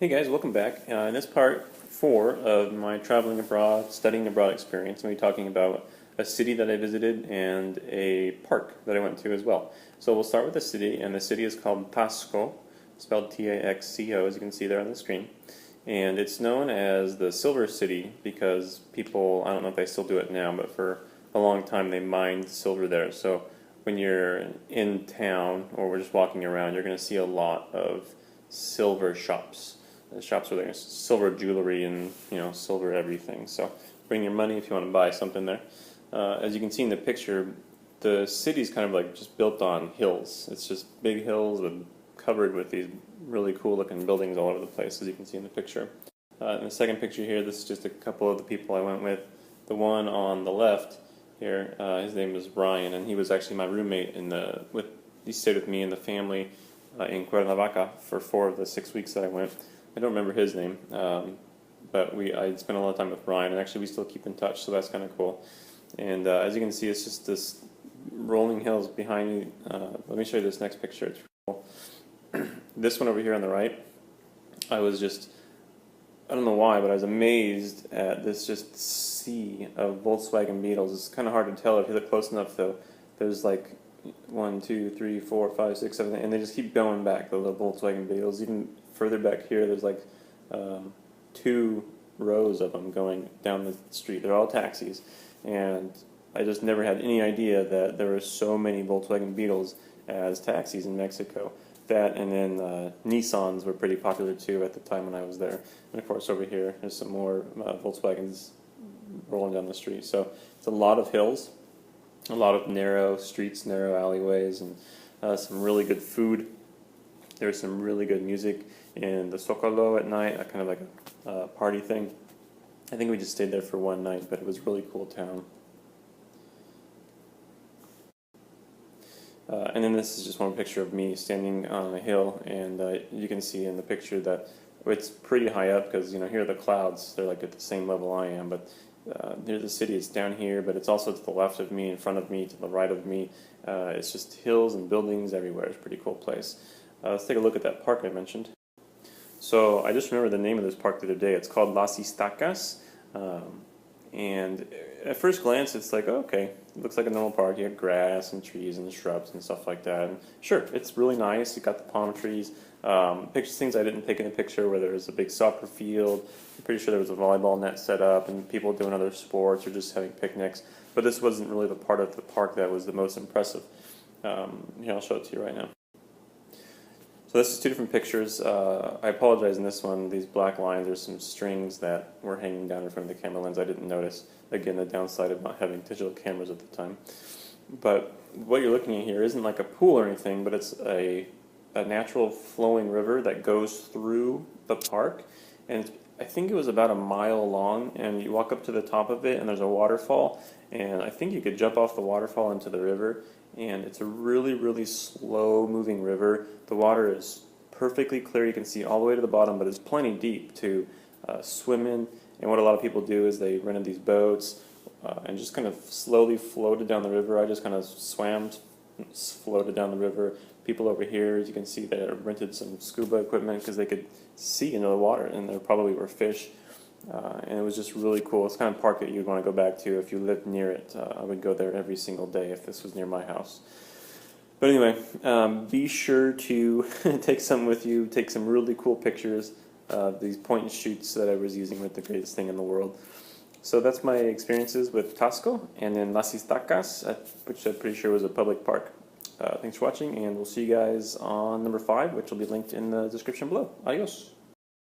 Hey guys, welcome back. In this part 4 of my traveling abroad, studying abroad experience, I'm going to be talking about a city that I visited and a park that I went to as well. So we'll start with the city, and the city is called Taxco, spelled T-A-X-C-O, as you can see there on the screen. And it's known as the Silver City because people, I don't know if they still do it now, but for a long time they mined silver there. So when you're in town or we're just walking around, you're going to see a lot of silver shops. The shops where there's silver jewelry and silver everything. So bring your money if you want to buy something there. As you can see in the picture, the city's kind of like just built on hills. It's just big hills covered with these really cool looking buildings all over the place, as you can see in the picture. In the second picture here, this is just a couple of the people I went with. The one on the left here, his name is Ryan, and he was actually my roommate he stayed with me and the family in Cuernavaca for 4 of the 6 weeks that I went. I don't remember his name, but I spent a lot of time with Ryan, and actually we still keep in touch, so that's kind of cool. And as you can see, it's just this rolling hills behind me. Let me show you this next picture. It's cool. This one over here on the right, I don't know why, but I was amazed at this just sea of Volkswagen Beetles. It's kind of hard to tell if you look close enough, though. There's like 1, 2, 3, 4, 5, 6, 7, and they just keep going back, the little Volkswagen Beetles. Even further back here, there's like 2 rows of them going down the street. They're all taxis, and I just never had any idea that there were so many Volkswagen Beetles as taxis in Mexico. That, and then Nissans were pretty popular too at the time when I was there. And of course over here, there's some more Volkswagens rolling down the street. So it's a lot of hills, a lot of narrow streets, narrow alleyways, and some really good food. There's some really good music in the Zocalo at night, kind of like a party thing. I think we just stayed there for one night, but it was a really cool town. And then this is just one picture of me standing on a hill, and you can see in the picture that it's pretty high up because here are the clouds. They're like at the same level I am, but near the city it's down here, but it's also to the left of me, in front of me, to the right of me. It's just hills and buildings everywhere. It's a pretty cool place. Let's take a look at that park I mentioned. So I just remembered the name of this park the other day. It's called Las Estacas, and at first glance it's like, oh, okay, it looks like a normal park. You have grass and trees and shrubs and stuff like that. And sure, it's really nice. You got the palm trees. Things I didn't take in the picture where there was a big soccer field. I'm pretty sure there was a volleyball net set up and people doing other sports or just having picnics. But this wasn't really the part of the park that was the most impressive. Here, I'll show it to you right now. So this is 2 different pictures. I apologize in this one, these black lines, there's some strings that were hanging down in front of the camera lens I didn't notice. Again, the downside of not having digital cameras at the time. But what you're looking at here isn't like a pool or anything, but it's a natural flowing river that goes through the park. And I think it was about a mile long, and you walk up to the top of it and there's a waterfall, and I think you could jump off the waterfall into the river. And it's a really, really slow moving river. The water is perfectly clear. You can see all the way to the bottom, but it's plenty deep to swim in. And what a lot of people do is they rented these boats and just kind of slowly floated down the river. I just kind of swam, floated down the river. People over here, as you can see, they rented some scuba equipment because they could see into the water, and there probably were fish. And it was just really cool. It's the kind of park that you'd want to go back to if you lived near it. I would go there every single day if this was near my house. But anyway, be sure to take some with you, take some really cool pictures of these point and shoots that I was using with the greatest thing in the world. So that's my experiences with Taxco and then Las Estacas, which I'm pretty sure was a public park. Thanks for watching, and we'll see you guys on number 5, which will be linked in the description below. Adios.